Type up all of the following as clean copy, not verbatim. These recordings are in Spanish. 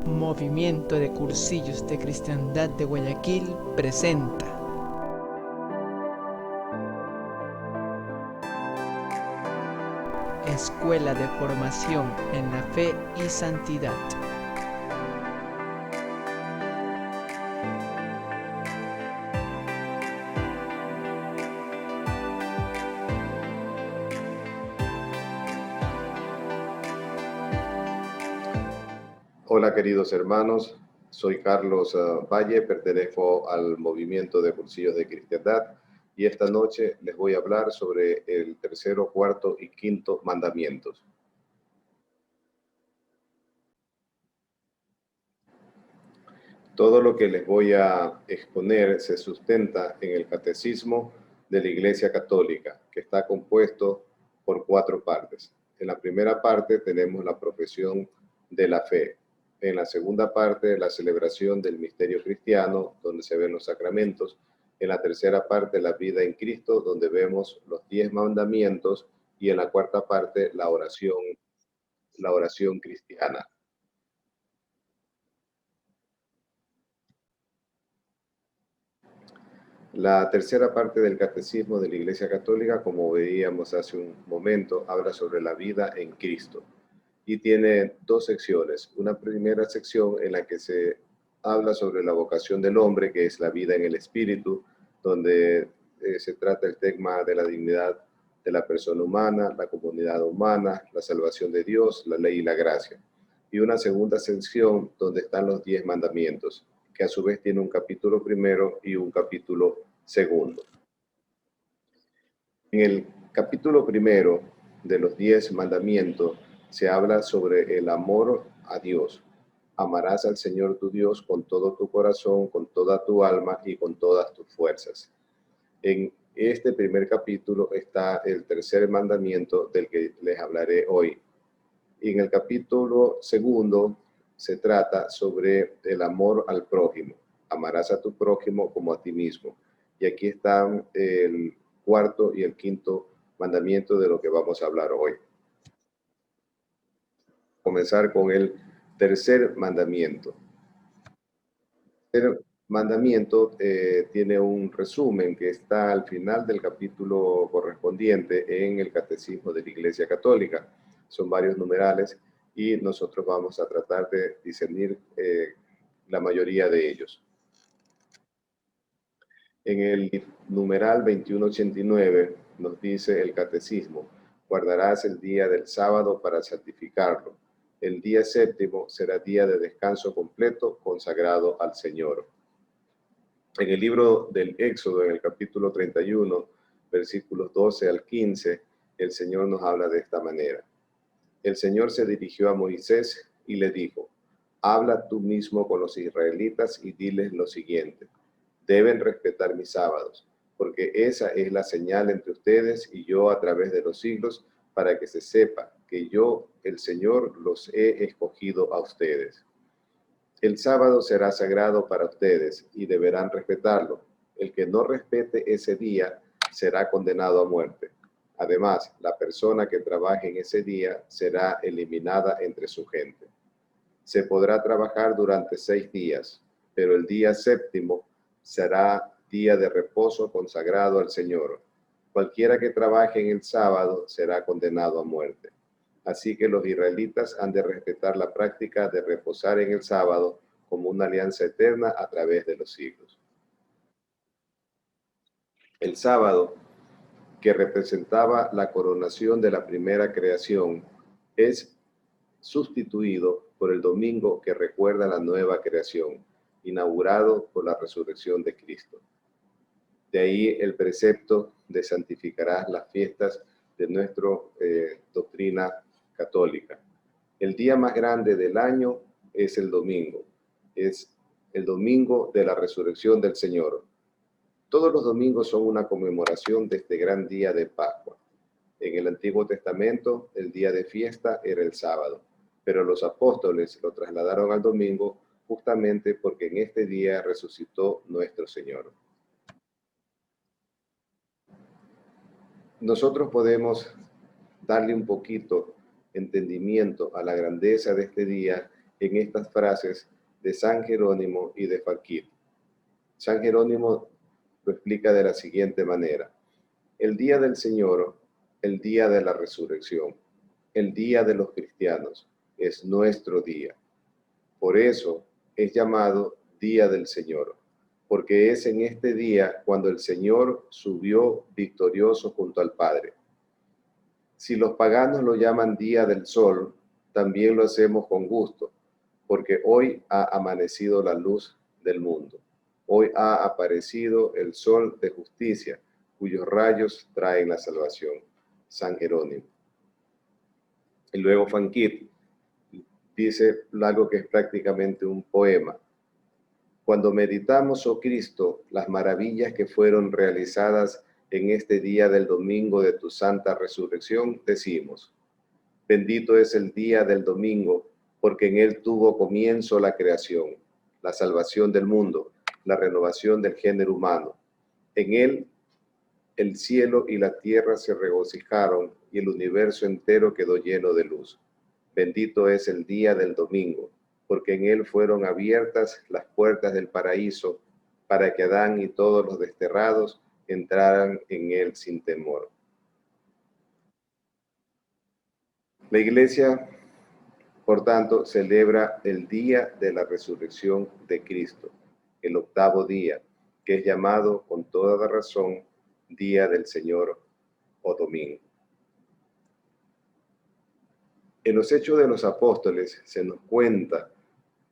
Movimiento de Cursillos de Cristiandad de Guayaquil presenta Escuela de Formación en la Fe y Santidad. Hola queridos hermanos, soy Carlos Valle, pertenezco al Movimiento de Cursillos de Cristiandad y esta noche les voy a hablar sobre el tercero, cuarto y quinto mandamientos. Todo lo que les voy a exponer se sustenta en el Catecismo de la Iglesia Católica, que está compuesto por 4 partes. En la primera parte tenemos la profesión de la fe. En la segunda parte, la celebración del misterio cristiano, donde se ven los sacramentos. En la tercera parte, la vida en Cristo, donde vemos los 10 mandamientos. Y en la cuarta parte, la oración cristiana. La tercera parte del Catecismo de la Iglesia Católica, como veíamos hace un momento, habla sobre la vida en Cristo y tiene 2 secciones. Una primera sección en la que se habla sobre la vocación del hombre, que es la vida en el Espíritu, donde se trata el tema de la dignidad de la persona humana, la comunidad humana, la salvación de Dios, la ley y la gracia. Y una segunda sección donde están los 10 mandamientos, que a su vez tiene un capítulo primero y un capítulo segundo. En el capítulo primero de los 10 mandamientos se habla sobre el amor a Dios. Amarás al Señor tu Dios con todo tu corazón, con toda tu alma y con todas tus fuerzas. En este primer capítulo está el tercer mandamiento del que les hablaré hoy. Y en el capítulo segundo se trata sobre el amor al prójimo. Amarás a tu prójimo como a ti mismo. Y aquí están el cuarto y el quinto mandamiento de lo que vamos a hablar hoy. Comenzar con el tercer mandamiento. El mandamiento tiene un resumen que está al final del capítulo correspondiente en el Catecismo de la Iglesia Católica. Son varios numerales y nosotros vamos a tratar de discernir la mayoría de ellos. En el numeral 2189 nos dice el Catecismo: guardarás el día del sábado para santificarlo. El día séptimo será día de descanso completo consagrado al Señor. En el libro del Éxodo, en el capítulo 31, versículos 12 al 15, el Señor nos habla de esta manera. El Señor se dirigió a Moisés y le dijo: habla tú mismo con los israelitas y diles lo siguiente: deben respetar mis sábados, porque esa es la señal entre ustedes y yo a través de los siglos, para que se sepa que yo, el Señor, los he escogido a ustedes. El sábado será sagrado para ustedes y deberán respetarlo. El que no respete ese día será condenado a muerte. Además, la persona que trabaje en ese día será eliminada entre su gente. Se podrá trabajar durante 6 días, pero el día séptimo será día de reposo consagrado al Señor. Cualquiera que trabaje en el sábado será condenado a muerte. Así que los israelitas han de respetar la práctica de reposar en el sábado como una alianza eterna a través de los siglos. El sábado, que representaba la coronación de la primera creación, es sustituido por el domingo, que recuerda la nueva creación, inaugurado por la resurrección de Cristo. De ahí el precepto de santificarás las fiestas de nuestra doctrina católica. El día más grande del año es el domingo de la resurrección del Señor. Todos los domingos son una conmemoración de este gran día de Pascua. En el Antiguo Testamento, el día de fiesta era el sábado, pero los apóstoles lo trasladaron al domingo justamente porque en este día resucitó nuestro Señor. Nosotros podemos darle un poquito entendimiento a la grandeza de este día en estas frases de San Jerónimo y de Fanquil. San Jerónimo lo explica de la siguiente manera: el día del Señor, el día de la resurrección, el día de los cristianos, es nuestro día. Por eso es llamado Día del Señor, porque es en este día cuando el Señor subió victorioso junto al Padre. Si los paganos lo llaman Día del Sol, también lo hacemos con gusto, porque hoy ha amanecido la luz del mundo. Hoy ha aparecido el sol de justicia, cuyos rayos traen la salvación. San Jerónimo. Y luego Fanquil dice algo que es prácticamente un poema. Cuando meditamos, oh Cristo, las maravillas que fueron realizadas en este día del domingo de tu santa resurrección, decimos: bendito es el día del domingo, porque en él tuvo comienzo la creación, la salvación del mundo, la renovación del género humano. En él el cielo y la tierra se regocijaron y el universo entero quedó lleno de luz. Bendito es el día del domingo, porque en él fueron abiertas las puertas del paraíso para que Adán y todos los desterrados entraran en él sin temor. La Iglesia, por tanto, celebra el día de la resurrección de Cristo, el octavo día, que es llamado con toda la razón Día del Señor o Domingo. En los Hechos de los Apóstoles se nos cuenta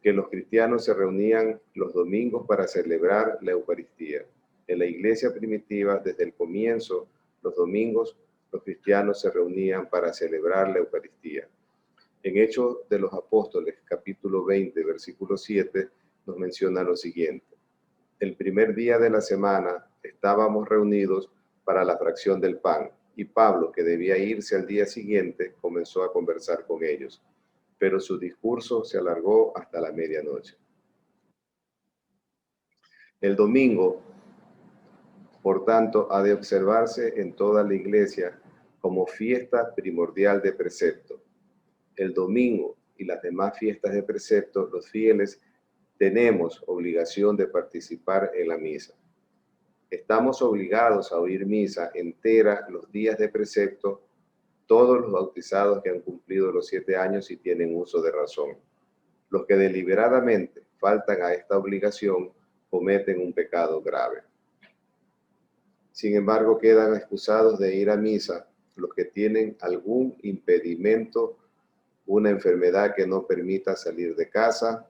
que los cristianos se reunían los domingos para celebrar la Eucaristía. En la iglesia primitiva, desde el comienzo, los domingos, los cristianos se reunían para celebrar la Eucaristía. En Hechos de los Apóstoles, capítulo 20, versículo 7, nos menciona lo siguiente: el primer día de la semana estábamos reunidos para la fracción del pan, y Pablo, que debía irse al día siguiente, comenzó a conversar con ellos, pero su discurso se alargó hasta la medianoche. El domingo, por tanto, ha de observarse en toda la iglesia como fiesta primordial de precepto. El domingo y las demás fiestas de precepto, los fieles tenemos obligación de participar en la misa. Estamos obligados a oír misa entera los días de precepto, todos los bautizados que han cumplido los 7 años y tienen uso de razón. Los que deliberadamente faltan a esta obligación cometen un pecado grave. Sin embargo, quedan excusados de ir a misa los que tienen algún impedimento, una enfermedad que no permita salir de casa,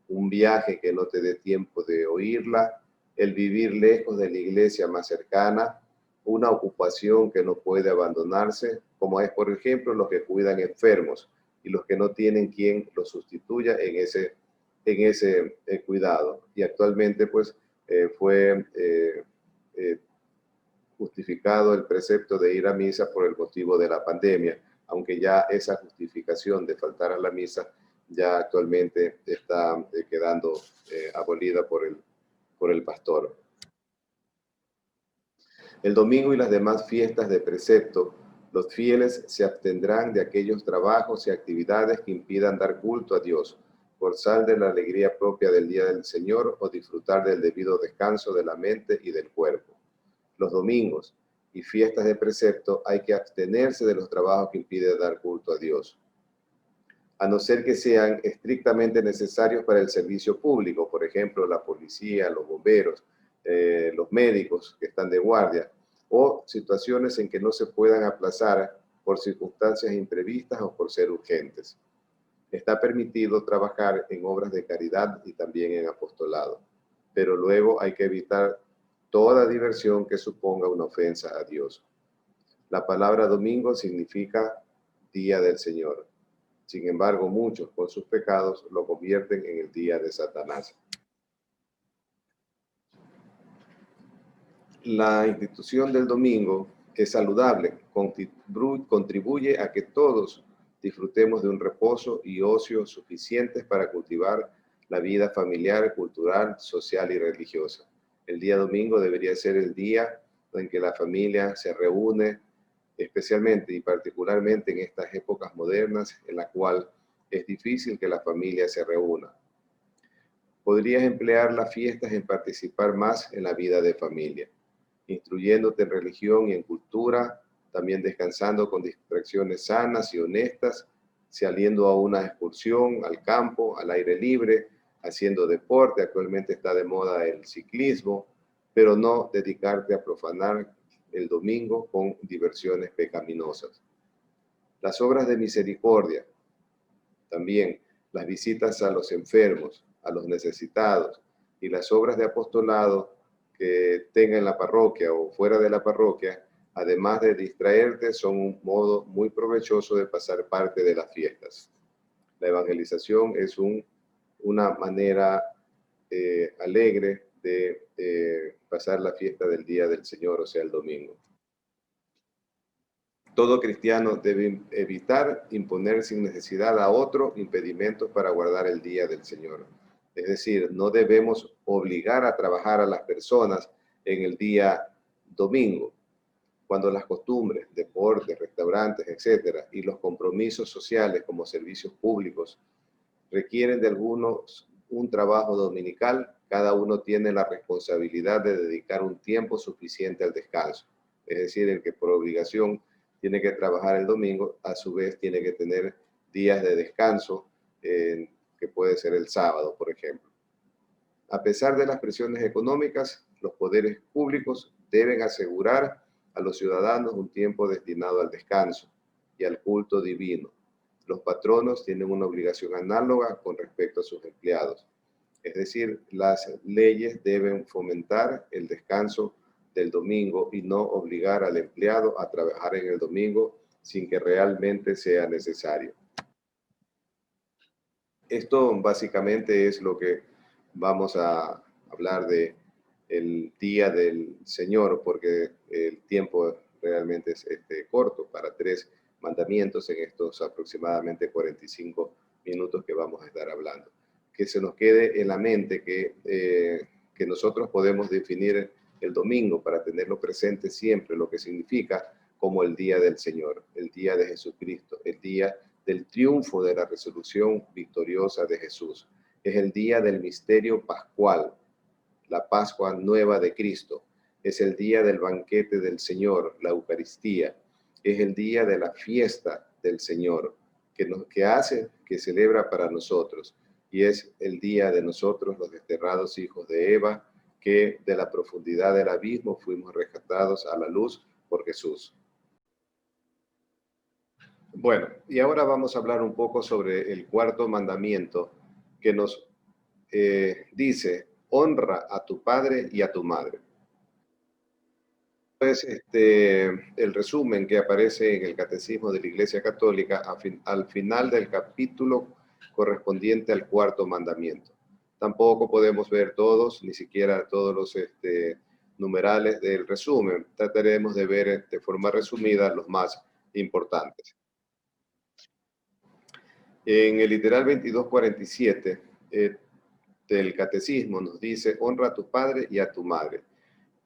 un viaje que no te dé tiempo de oírla, el vivir lejos de la iglesia más cercana, una ocupación que no puede abandonarse, como es, por ejemplo, los que cuidan enfermos y los que no tienen quien los sustituya en ese cuidado. Y actualmente, pues, fue justificado el precepto de ir a misa por el motivo de la pandemia, aunque ya esa justificación de faltar a la misa ya actualmente está quedando abolida por el pastor. El domingo y las demás fiestas de precepto, los fieles se abstendrán de aquellos trabajos y actividades que impidan dar culto a Dios, gozar de la alegría propia del día del Señor o disfrutar del debido descanso de la mente y del cuerpo. Los domingos y fiestas de precepto hay que abstenerse de los trabajos que impiden dar culto a Dios, a no ser que sean estrictamente necesarios para el servicio público, por ejemplo, la policía, los bomberos, los médicos que están de guardia, o situaciones en que no se puedan aplazar por circunstancias imprevistas o por ser urgentes. Está permitido trabajar en obras de caridad y también en apostolado, pero luego hay que evitar toda diversión que suponga una ofensa a Dios. La palabra domingo significa día del Señor. Sin embargo, muchos con sus pecados lo convierten en el día de Satanás. La institución del domingo es saludable, contribuye a que todos disfrutemos de un reposo y ocio suficientes para cultivar la vida familiar, cultural, social y religiosa. El día domingo debería ser el día en que la familia se reúne, especialmente y particularmente en estas épocas modernas en la cual es difícil que la familia se reúna. Podrías emplear las fiestas en participar más en la vida de familia, instruyéndote en religión y en cultura, también descansando con distracciones sanas y honestas, saliendo a una excursión al campo, al aire libre, haciendo deporte. Actualmente está de moda el ciclismo, pero no dedicarte a profanar el domingo con diversiones pecaminosas. Las obras de misericordia, también las visitas a los enfermos, a los necesitados y las obras de apostolado que tenga en la parroquia o fuera de la parroquia, además de distraerte, son un modo muy provechoso de pasar parte de las fiestas. La evangelización es una manera alegre de pasar la fiesta del Día del Señor, o sea, el domingo. Todo cristiano debe evitar imponer sin necesidad a otro impedimentos para guardar el día del Señor. Es decir, no debemos obligar a trabajar a las personas en el día domingo, cuando las costumbres, deportes, restaurantes, etcétera, y los compromisos sociales como servicios públicos requieren de algunos un trabajo dominical. Cada uno tiene la responsabilidad de dedicar un tiempo suficiente al descanso. Es decir, el que por obligación tiene que trabajar el domingo, a su vez tiene que tener días de descanso, que puede ser el sábado, por ejemplo. A pesar de las presiones económicas, los poderes públicos deben asegurar a los ciudadanos un tiempo destinado al descanso y al culto divino. Los patronos tienen una obligación análoga con respecto a sus empleados. Es decir, las leyes deben fomentar el descanso del domingo y no obligar al empleado a trabajar en el domingo sin que realmente sea necesario. Esto básicamente es lo que vamos a hablar de el Día del Señor, porque el tiempo realmente es corto para 3 mandamientos en estos aproximadamente 45 minutos que vamos a estar hablando. Que se nos quede en la mente que nosotros podemos definir el domingo para tenerlo presente siempre, lo que significa como el día del Señor, el día de Jesucristo, el día del triunfo de la resurrección victoriosa de Jesús. Es el día del misterio pascual, la Pascua nueva de Cristo. Es el día del banquete del Señor, la Eucaristía. Es el día de la fiesta del Señor, que celebra para nosotros. Y es el día de nosotros, los desterrados hijos de Eva, que de la profundidad del abismo fuimos rescatados a la luz por Jesús. Bueno, y ahora vamos a hablar un poco sobre el 4.º mandamiento que nos dice: honra a tu padre y a tu madre. Pues el resumen que aparece en el Catecismo de la Iglesia Católica al final del capítulo correspondiente al 4.º mandamiento. Tampoco podemos ver todos, ni siquiera todos los numerales del resumen. Trataremos de ver de forma resumida los más importantes. En el literal 2247 del Catecismo nos dice: honra a tu padre y a tu madre,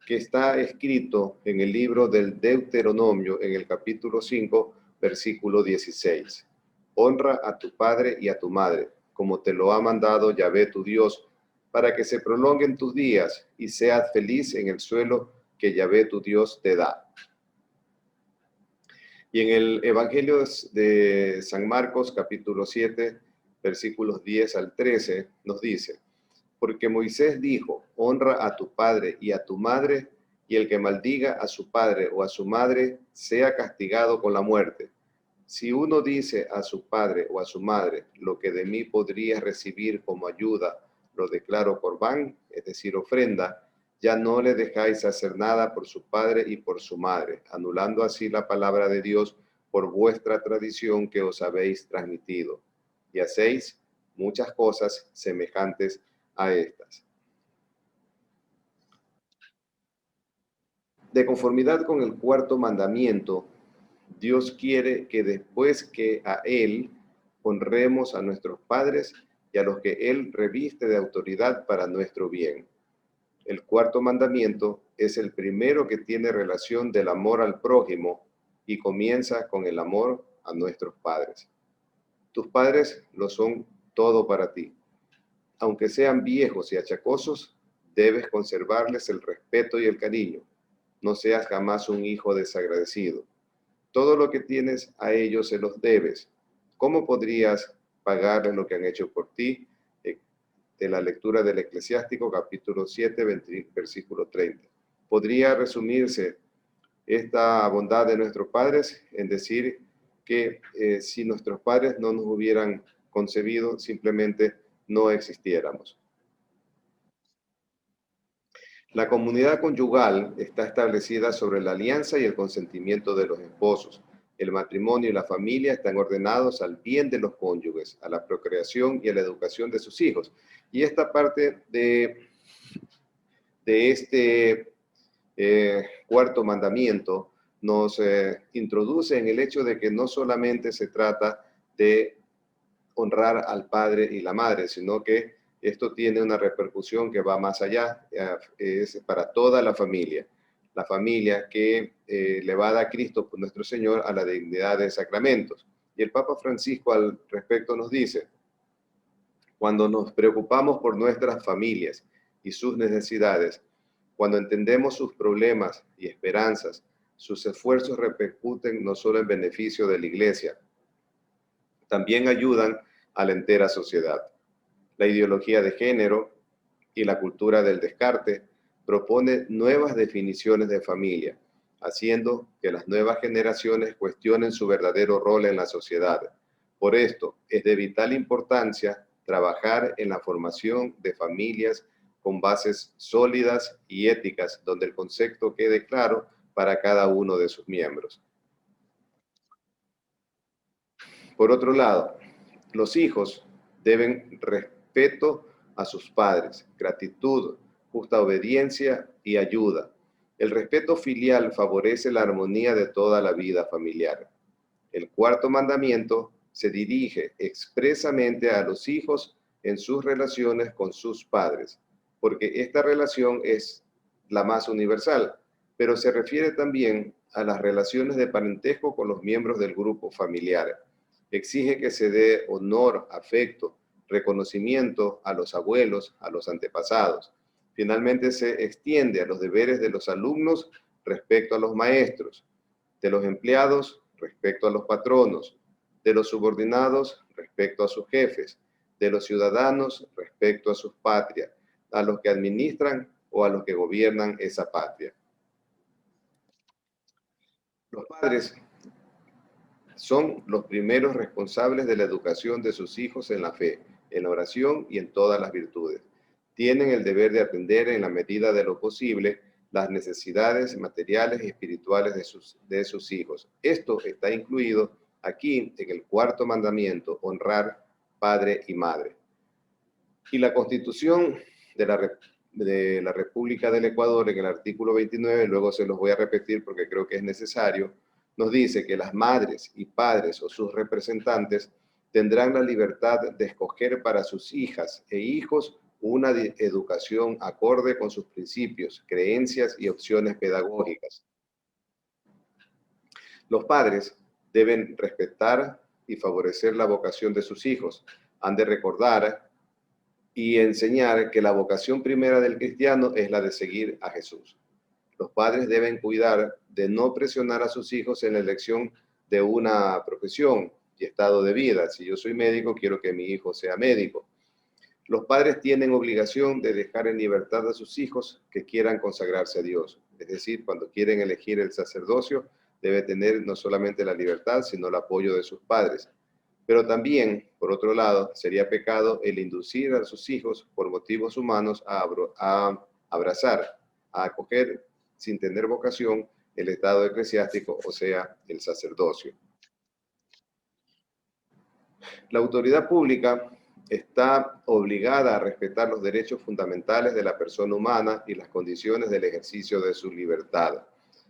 que está escrito en el libro del Deuteronomio, en el capítulo 5, versículo 16. Honra a tu padre y a tu madre, como te lo ha mandado Yahvé tu Dios, para que se prolonguen tus días y seas feliz en el suelo que Yahvé tu Dios te da. Y en el Evangelio de San Marcos, capítulo 7, versículos 10 al 13, nos dice: porque Moisés dijo: honra a tu padre y a tu madre, y el que maldiga a su padre o a su madre sea castigado con la muerte. Si uno dice a su padre o a su madre: lo que de mí podría recibir como ayuda, lo declaro corbán, es decir, ofrenda, ya no le dejáis hacer nada por su padre y por su madre, anulando así la palabra de Dios por vuestra tradición que os habéis transmitido. Y hacéis muchas cosas semejantes a estas. De conformidad con el 4.º mandamiento, Dios quiere que después que a Él honremos a nuestros padres y a los que Él reviste de autoridad para nuestro bien. El 4.º mandamiento es el primero que tiene relación del amor al prójimo y comienza con el amor a nuestros padres. Tus padres lo son todo para ti. Aunque sean viejos y achacosos, debes conservarles el respeto y el cariño. No seas jamás un hijo desagradecido. Todo lo que tienes a ellos se los debes. ¿Cómo podrías pagarles lo que han hecho por ti? De la lectura del Eclesiástico, capítulo 7, versículo 30. Podría resumirse esta bondad de nuestros padres en decir que si nuestros padres no nos hubieran concebido, simplemente no existiéramos. La comunidad conyugal está establecida sobre la alianza y el consentimiento de los esposos. El matrimonio y la familia están ordenados al bien de los cónyuges, a la procreación y a la educación de sus hijos. Y esta parte de este cuarto mandamiento nos introduce en el hecho de que no solamente se trata de honrar al padre y la madre, sino que esto tiene una repercusión que va más allá, es para toda la familia que le va a dar Cristo por nuestro Señor a la dignidad de sacramentos. Y el Papa Francisco al respecto nos dice, cuando nos preocupamos por nuestras familias y sus necesidades, cuando entendemos sus problemas y esperanzas, sus esfuerzos repercuten no solo en beneficio de la Iglesia, también ayudan a la entera sociedad. La ideología de género y la cultura del descarte propone nuevas definiciones de familia, haciendo que las nuevas generaciones cuestionen su verdadero rol en la sociedad. Por esto, es de vital importancia trabajar en la formación de familias con bases sólidas y éticas, donde el concepto quede claro para cada uno de sus miembros. Por otro lado, los hijos deben respeto a sus padres, gratitud, justa obediencia y ayuda. El respeto filial favorece la armonía de toda la vida familiar. El cuarto mandamiento se dirige expresamente a los hijos en sus relaciones con sus padres, porque esta relación es la más universal, pero se refiere también a las relaciones de parentesco con los miembros del grupo familiar. Exige que se dé honor, afecto, reconocimiento a los abuelos, a los antepasados. Finalmente se extiende a los deberes de los alumnos respecto a los maestros, de los empleados respecto a los patronos, de los subordinados respecto a sus jefes, de los ciudadanos respecto a sus patrias, a los que administran o a los que gobiernan esa patria. Los padres son los primeros responsables de la educación de sus hijos en la fe, en la oración y en todas las virtudes. Tienen el deber de atender en la medida de lo posible las necesidades materiales y espirituales de sus hijos. Esto está incluido aquí en el cuarto mandamiento, honrar padre y madre. Y la Constitución de la República del Ecuador, en el artículo 29, luego se los voy a repetir porque creo que es necesario, nos dice que las madres y padres o sus representantes tendrán la libertad de escoger para sus hijas e hijos una educación acorde con sus principios, creencias y opciones pedagógicas. Los padres deben respetar y favorecer la vocación de sus hijos. Han de recordar y enseñar que la vocación primera del cristiano es la de seguir a Jesús. Los padres deben cuidar de no presionar a sus hijos en la elección de una profesión y estado de vida. Si yo soy médico, quiero que mi hijo sea médico. Los padres tienen obligación de dejar en libertad a sus hijos que quieran consagrarse a Dios. Es decir, cuando quieren elegir el sacerdocio, debe tener no solamente la libertad, sino el apoyo de sus padres. Pero también, por otro lado, sería pecado el inducir a sus hijos por motivos humanos a abrazar, a acoger sin tener vocación el estado eclesiástico, o sea, el sacerdocio. La autoridad pública está obligada a respetar los derechos fundamentales de la persona humana y las condiciones del ejercicio de su libertad.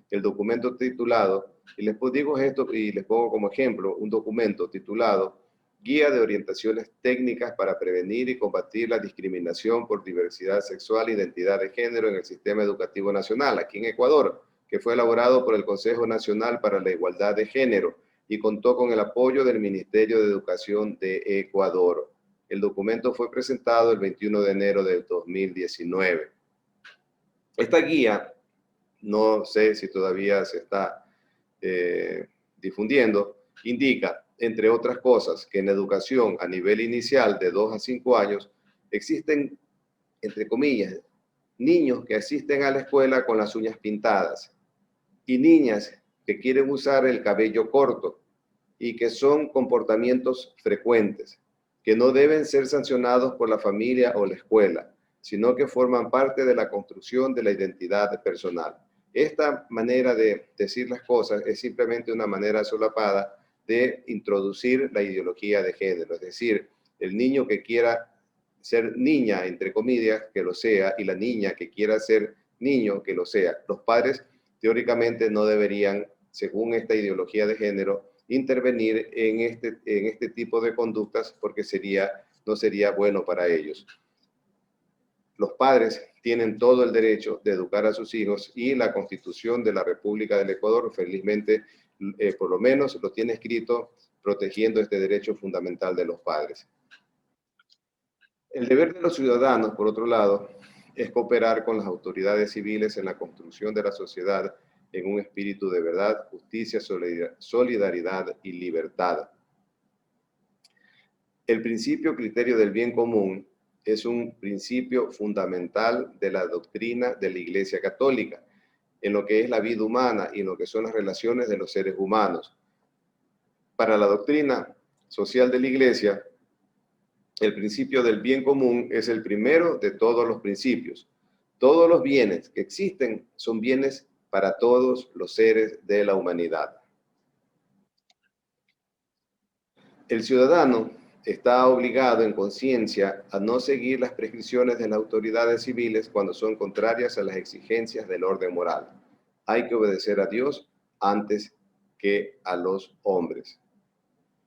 El documento titulado, y les digo esto y les pongo como ejemplo, un documento titulado Guía de Orientaciones Técnicas para Prevenir y Combatir la Discriminación por Diversidad Sexual e Identidad de Género en el Sistema Educativo Nacional, aquí en Ecuador, que fue elaborado por el Consejo Nacional para la Igualdad de Género y contó con el apoyo del Ministerio de Educación de Ecuador. El documento fue presentado el 21 de enero del 2019. Esta guía, no sé si todavía se está difundiendo, indica, entre otras cosas, que en educación a nivel inicial de 2 a 5 años existen, entre comillas, niños que asisten a la escuela con las uñas pintadas y niñas que quieren usar el cabello corto y que son comportamientos frecuentes, que no deben ser sancionados por la familia o la escuela, sino que forman parte de la construcción de la identidad personal. Esta manera de decir las cosas es simplemente una manera solapada de introducir la ideología de género, es decir, el niño que quiera ser niña, entre comillas, que lo sea, y la niña que quiera ser niño, que lo sea. Los padres teóricamente no deberían, según esta ideología de género, intervenir en este tipo de conductas porque no sería bueno para ellos. Los padres tienen todo el derecho de educar a sus hijos y la Constitución de la República del Ecuador, felizmente, por lo menos lo tiene escrito protegiendo este derecho fundamental de los padres. El deber de los ciudadanos, por otro lado, es cooperar con las autoridades civiles en la construcción de la sociedad en un espíritu de verdad, justicia, solidaridad y libertad. El principio criterio del bien común es un principio fundamental de la doctrina de la Iglesia Católica, en lo que es la vida humana y en lo que son las relaciones de los seres humanos. Para la doctrina social de la Iglesia, el principio del bien común es el primero de todos los principios. Todos los bienes que existen son bienes para todos los seres de la humanidad. El ciudadano está obligado en conciencia a no seguir las prescripciones de las autoridades civiles cuando son contrarias a las exigencias del orden moral. Hay que obedecer a Dios antes que a los hombres.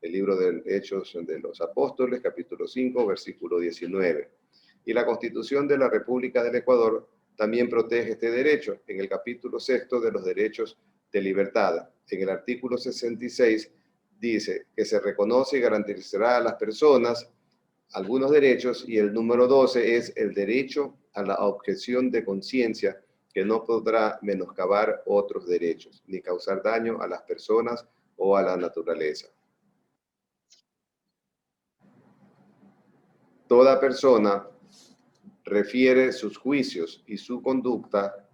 El libro de Hechos de los Apóstoles, capítulo 5, versículo 19. Y la Constitución de la República del Ecuador también protege este derecho en el capítulo 6 de los derechos de libertad. En el artículo 66 dice que se reconoce y garantizará a las personas algunos derechos y el número 12 es el derecho a la objeción de conciencia que no podrá menoscabar otros derechos ni causar daño a las personas o a la naturaleza. Toda persona refiere sus juicios y su conducta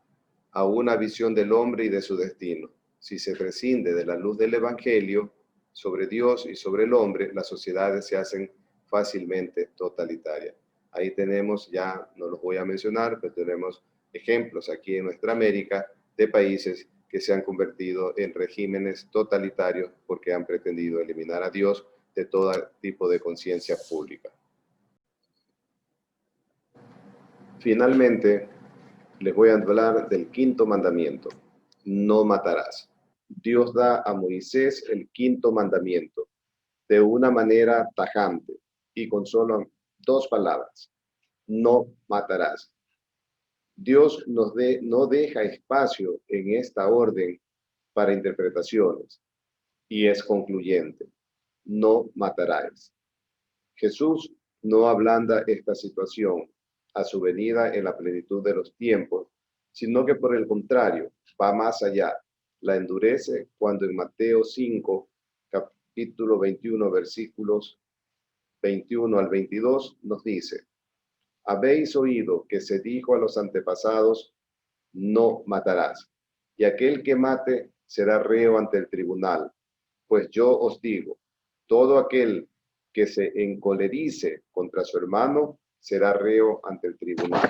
a una visión del hombre y de su destino. Si se prescinde de la luz del Evangelio sobre Dios y sobre el hombre, las sociedades se hacen fácilmente totalitarias. Ahí tenemos, ya no los voy a mencionar, pero tenemos ejemplos aquí en nuestra América de países que se han convertido en regímenes totalitarios porque han pretendido eliminar a Dios de todo tipo de conciencia pública. Finalmente, les voy a hablar del quinto mandamiento. No matarás. Dios da a Moisés el quinto mandamiento de una manera tajante y con solo 2 palabras. No matarás. Dios no deja espacio en esta orden para interpretaciones y es concluyente. No matarás. Jesús no ablanda esta situación a su venida en la plenitud de los tiempos, sino que por el contrario, va más allá, la endurece cuando en Mateo 5, capítulo 21, versículos 21 al 22, nos dice, habéis oído que se dijo a los antepasados, no matarás, y aquel que mate será reo ante el tribunal. Pues yo os digo, todo aquel que se encolerice contra su hermano será reo ante el tribunal.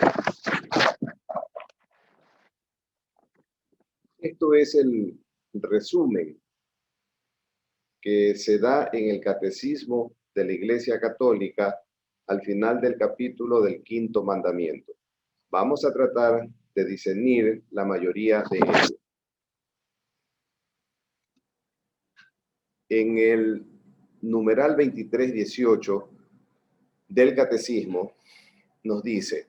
Esto es el resumen que se da en el Catecismo de la Iglesia Católica al final del capítulo del quinto mandamiento. Vamos a tratar de discernir la mayoría de ellos. En el numeral 2318 del Catecismo nos dice,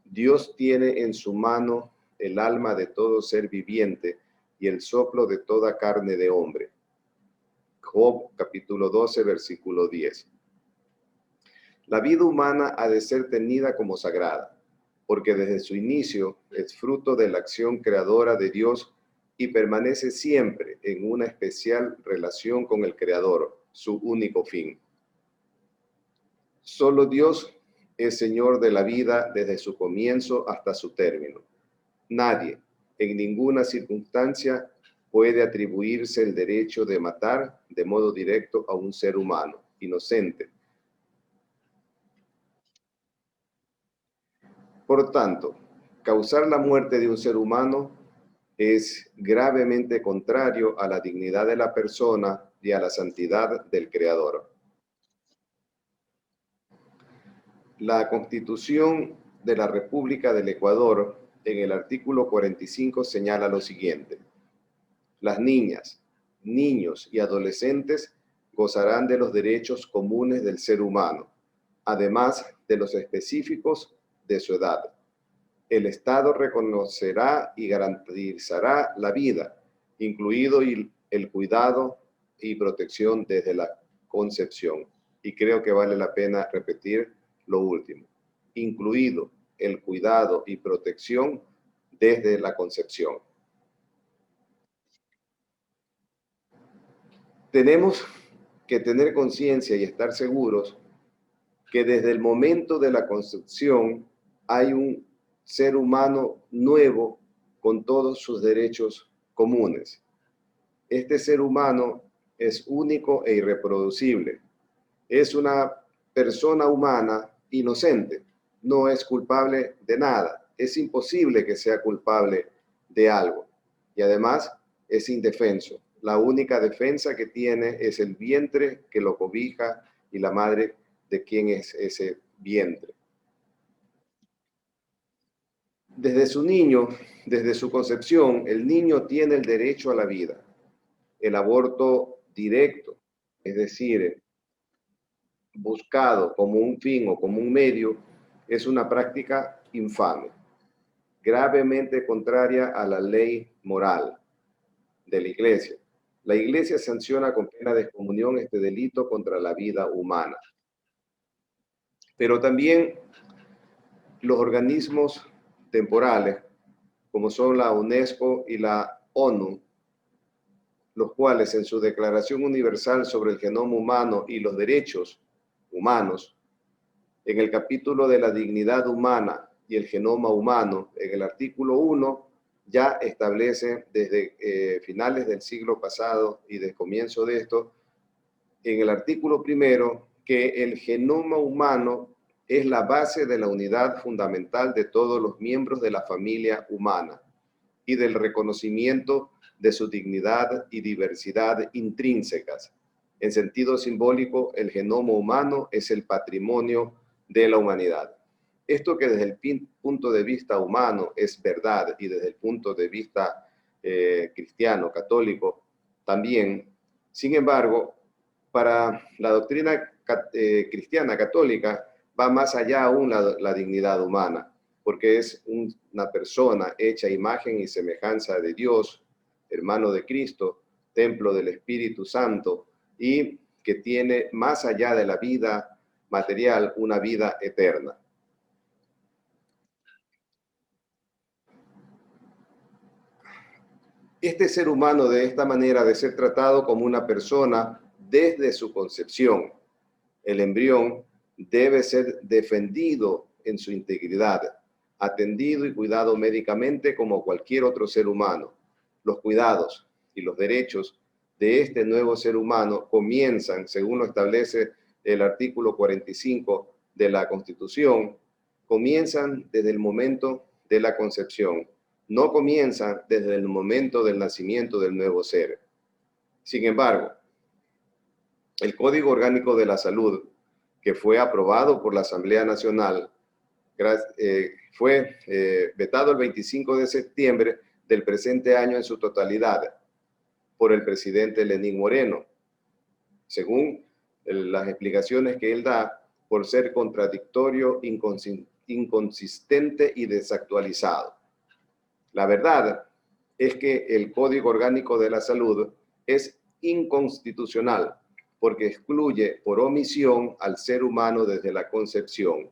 Dios tiene en su mano el alma de todo ser viviente y el soplo de toda carne de hombre. Job capítulo 12, versículo 10. La vida humana ha de ser tenida como sagrada, porque desde su inicio es fruto de la acción creadora de Dios y permanece siempre en una especial relación con el Creador, su único fin. Solo Dios es Señor de la vida desde su comienzo hasta su término. Nadie, en ninguna circunstancia, puede atribuirse el derecho de matar de modo directo a un ser humano inocente. Por tanto, causar la muerte de un ser humano es gravemente contrario a la dignidad de la persona y a la santidad del Creador. La Constitución de la República del Ecuador, en el artículo 45, señala lo siguiente: las niñas, niños y adolescentes gozarán de los derechos comunes del ser humano, además de los específicos de su edad. El Estado reconocerá y garantizará la vida, incluido el cuidado y protección desde la concepción. Y creo que vale la pena repetir lo último: incluido el cuidado y protección desde la concepción. Tenemos que tener conciencia y estar seguros que desde el momento de la concepción hay un ser humano nuevo con todos sus derechos comunes. Este ser humano es único e irreproducible. Es una persona humana inocente. No es culpable de nada. Es imposible que sea culpable de algo. Y además es indefenso. La única defensa que tiene es el vientre que lo cobija y la madre de quien es ese vientre. Desde su niño, desde su concepción, el niño tiene el derecho a la vida. El aborto directo, es decir, buscado como un fin o como un medio, es una práctica infame, gravemente contraria a la ley moral de la Iglesia. La Iglesia sanciona con pena de excomunión este delito contra la vida humana. Pero también los organismos temporales, como son la UNESCO y la ONU, los cuales en su Declaración Universal sobre el Genoma Humano y los Derechos Humanos, en el capítulo de la dignidad humana y el genoma humano, en el artículo 1, ya establece desde finales del siglo pasado y del comienzo de esto, en el artículo 1, que el genoma humano es la base de la unidad fundamental de todos los miembros de la familia humana y del reconocimiento de su dignidad y diversidad intrínsecas. En sentido simbólico, el genoma humano es el patrimonio de la humanidad. Esto que desde el punto de vista humano es verdad y desde el punto de vista cristiano, católico, también. Sin embargo, para la doctrina cristiana católica va más allá aún la dignidad humana, porque es una persona hecha a imagen y semejanza de Dios, hermano de Cristo, templo del Espíritu Santo, y que tiene más allá de la vida material una vida eterna. Este ser humano de esta manera de ser tratado como una persona desde su concepción. El embrión debe ser defendido en su integridad, atendido y cuidado médicamente como cualquier otro ser humano. Los cuidados y los derechos de este nuevo ser humano comienzan, según lo establece el artículo 45 de la Constitución, comienzan desde el momento de la concepción, no comienzan desde el momento del nacimiento del nuevo ser. Sin embargo, el Código Orgánico de la Salud, que fue aprobado por la Asamblea Nacional, fue vetado el 25 de septiembre del presente año en su totalidad por el presidente Lenín Moreno, según las explicaciones que él da, por ser contradictorio, inconsistente y desactualizado. La verdad es que el Código Orgánico de la Salud es inconstitucional, porque excluye por omisión al ser humano desde la concepción.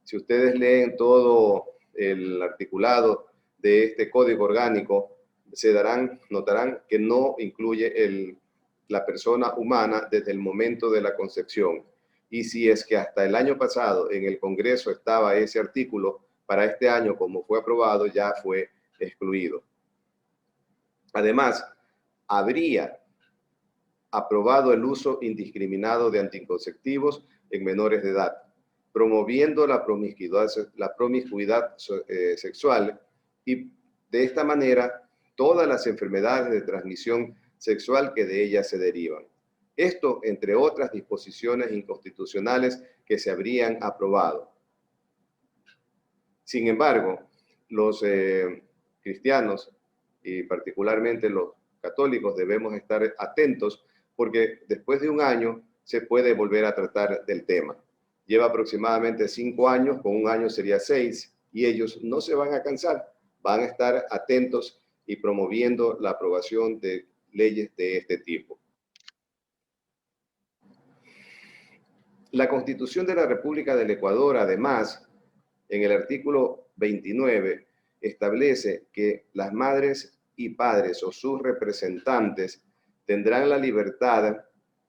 Si ustedes leen todo el articulado de este código orgánico, notarán que no incluye la persona humana desde el momento de la concepción. Y si es que hasta el año pasado en el Congreso estaba ese artículo, para este año, como fue aprobado, ya fue excluido. Además, habría aprobado el uso indiscriminado de anticonceptivos en menores de edad, promoviendo la promiscuidad sexual, y de esta manera todas las enfermedades de transmisión sexual que de ellas se derivan. Esto, entre otras disposiciones inconstitucionales que se habrían aprobado. Sin embargo, los cristianos y particularmente los católicos debemos estar atentos, porque después de un año se puede volver a tratar del tema. Lleva aproximadamente 5 años, con un año sería 6, y ellos no se van a cansar, van a estar atentos y promoviendo la aprobación de leyes de este tipo. La Constitución de la República del Ecuador, además, en el artículo 29, establece que las madres y padres o sus representantes tendrán la libertad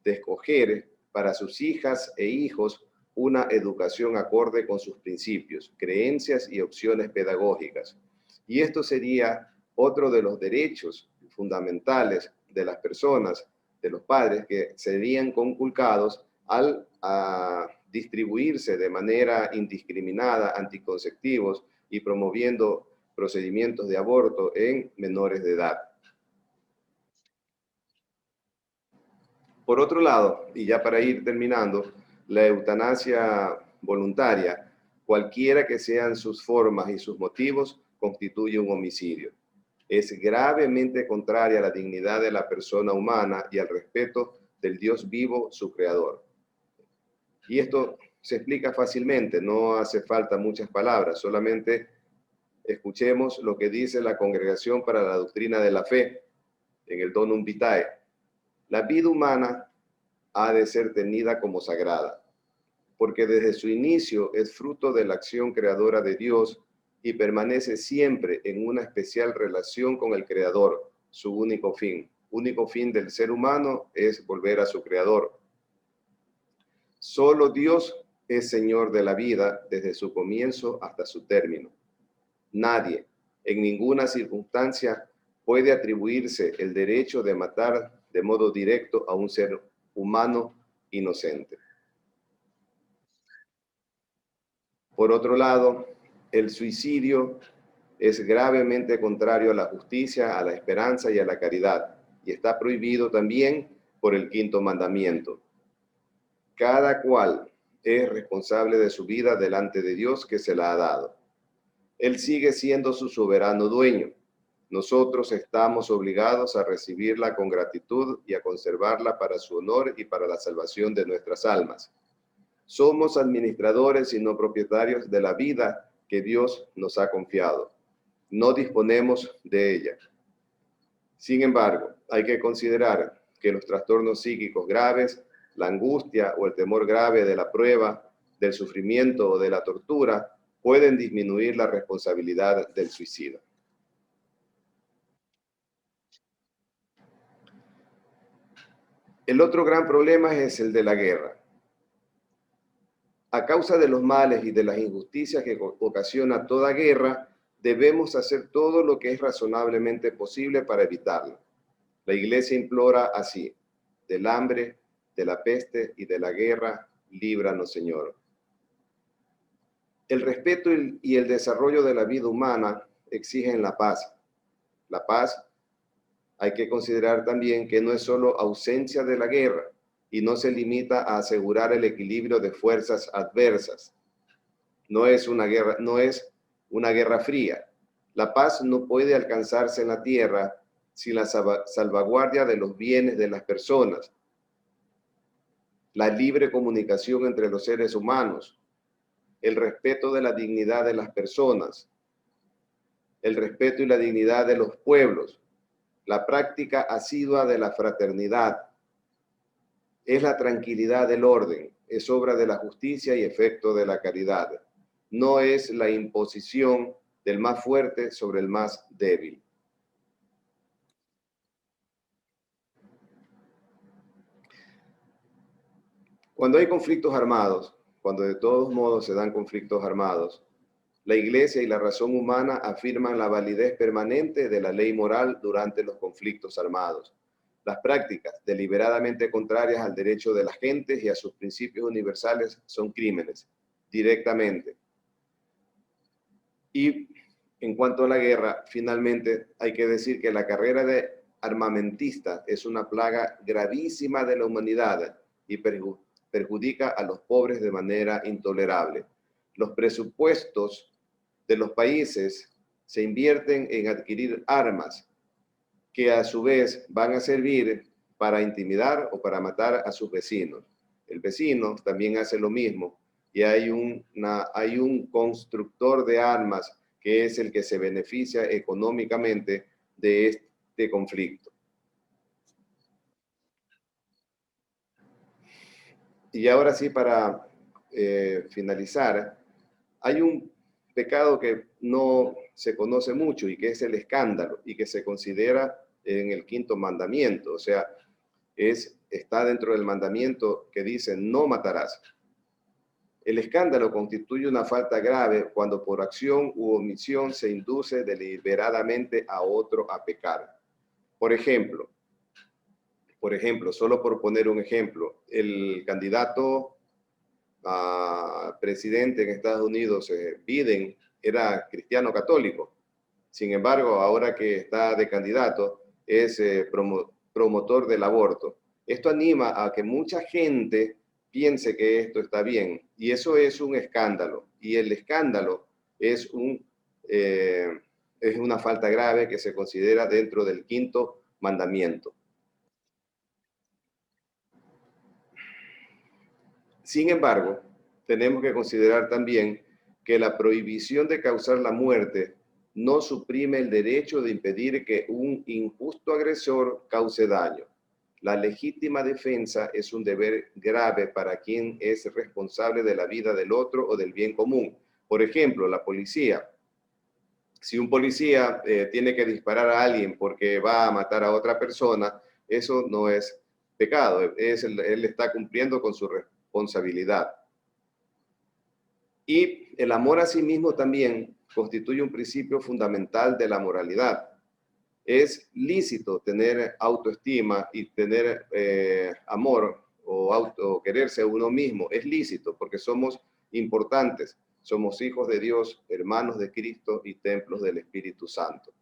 de escoger para sus hijas e hijos una educación acorde con sus principios, creencias y opciones pedagógicas. Y esto sería otro de los derechos fundamentales de las personas, de los padres, que serían conculcados al distribuirse de manera indiscriminada anticonceptivos y promoviendo procedimientos de aborto en menores de edad. Por otro lado, y ya para ir terminando, la eutanasia voluntaria, cualquiera que sean sus formas y sus motivos, constituye un homicidio. Es gravemente contraria a la dignidad de la persona humana y al respeto del Dios vivo, su creador. Y esto se explica fácilmente, no hace falta muchas palabras, solamente escuchemos lo que dice la Congregación para la Doctrina de la Fe en el Donum Vitae. La vida humana ha de ser tenida como sagrada, porque desde su inicio es fruto de la acción creadora de Dios y permanece siempre en una especial relación con el Creador, su único fin. Único fin del ser humano es volver a su Creador. Solo Dios es Señor de la vida desde su comienzo hasta su término. Nadie, en ninguna circunstancia, puede atribuirse el derecho de matar de modo directo a un ser humano inocente. Por otro lado, el suicidio es gravemente contrario a la justicia, a la esperanza y a la caridad, y está prohibido también por el 5º mandamiento. Cada cual es responsable de su vida delante de Dios que se la ha dado. Él sigue siendo su soberano dueño. Nosotros estamos obligados a recibirla con gratitud y a conservarla para su honor y para la salvación de nuestras almas. Somos administradores y no propietarios de la vida que Dios nos ha confiado. No disponemos de ella. Sin embargo, hay que considerar que los trastornos psíquicos graves, la angustia o el temor grave de la prueba, del sufrimiento o de la tortura pueden disminuir la responsabilidad del suicida. El otro gran problema es el de la guerra. A causa de los males y de las injusticias que ocasiona toda guerra, debemos hacer todo lo que es razonablemente posible para evitarla. La Iglesia implora así: del hambre, de la peste y de la guerra, líbranos, Señor. El respeto y el desarrollo de la vida humana exigen la paz. La paz, hay que considerar también que no es solo ausencia de la guerra y no se limita a asegurar el equilibrio de fuerzas adversas. No es una guerra fría. La paz no puede alcanzarse en la tierra sin la salvaguardia de los bienes de las personas, la libre comunicación entre los seres humanos, el respeto de la dignidad de las personas, el respeto y la dignidad de los pueblos, la práctica asidua de la fraternidad, es la tranquilidad del orden, es obra de la justicia y efecto de la caridad. No es la imposición del más fuerte sobre el más débil. Cuando hay conflictos armados, cuando de todos modos se dan conflictos armados, la Iglesia y la razón humana afirman la validez permanente de la ley moral durante los conflictos armados. Las prácticas deliberadamente contrarias al derecho de las gentes y a sus principios universales son crímenes, directamente. Y en cuanto a la guerra, finalmente hay que decir que la carrera de armamentista es una plaga gravísima de la humanidad y perjudica a los pobres de manera intolerable. Los presupuestos de los países se invierten en adquirir armas que a su vez van a servir para intimidar o para matar a sus vecinos. El vecino también hace lo mismo y hay un constructor de armas que es el que se beneficia económicamente de este conflicto. Y ahora sí, para finalizar, hay un pecado que no se conoce mucho y que es el escándalo y que se considera en el quinto mandamiento, o sea, está dentro del mandamiento que dice no matarás. El escándalo constituye una falta grave cuando por acción u omisión se induce deliberadamente a otro a pecar. Por ejemplo, solo por poner un ejemplo, el candidato a presidente en Estados Unidos, Biden, era cristiano católico. Sin embargo, ahora que está de candidato, es promotor del aborto. Esto anima a que mucha gente piense que esto está bien, y eso es un escándalo. Y el escándalo es una falta grave que se considera dentro del quinto mandamiento. Sin embargo, tenemos que considerar también que la prohibición de causar la muerte no suprime el derecho de impedir que un injusto agresor cause daño. La legítima defensa es un deber grave para quien es responsable de la vida del otro o del bien común. Por ejemplo, la policía. Si un policía tiene que disparar a alguien porque va a matar a otra persona, eso no es pecado, él está cumpliendo con su responsabilidad. Y el amor a sí mismo también constituye un principio fundamental de la moralidad. Es lícito tener autoestima y tener amor o quererse a uno mismo. Es lícito porque somos importantes. Somos hijos de Dios, hermanos de Cristo y templos del Espíritu Santo.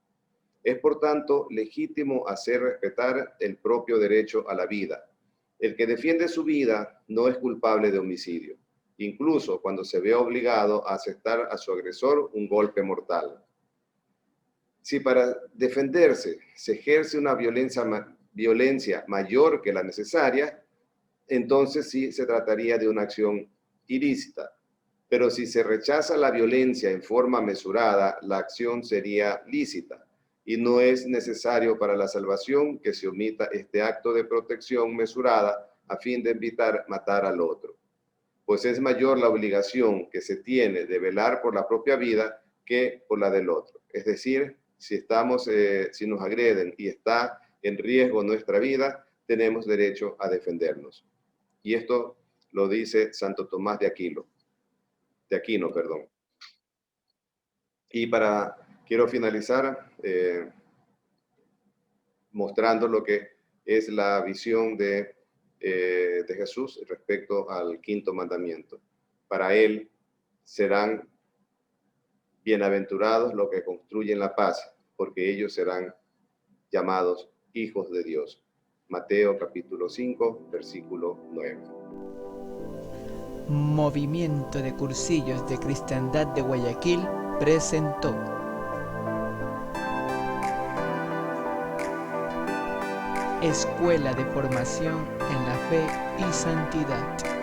Es por tanto legítimo hacer respetar el propio derecho a la vida. El que defiende su vida no es culpable de homicidio, incluso cuando se ve obligado a aceptar a su agresor un golpe mortal. Si para defenderse se ejerce una violencia mayor que la necesaria, entonces sí se trataría de una acción ilícita. Pero si se rechaza la violencia en forma mesurada, la acción sería lícita y no es necesario para la salvación que se omita este acto de protección mesurada a fin de evitar matar al otro. Pues es mayor la obligación que se tiene de velar por la propia vida que por la del otro. Es decir, si nos agreden y está en riesgo nuestra vida, tenemos derecho a defendernos. Y esto lo dice Santo Tomás de Aquino. Y quiero finalizar mostrando lo que es la visión de Jesús respecto al quinto mandamiento. Para él serán bienaventurados los que construyen la paz, porque ellos serán llamados hijos de Dios. Mateo capítulo 5, versículo 9. Movimiento de Cursillos de Cristiandad de Guayaquil presentó Escuela de Formación en la Fe y Santidad.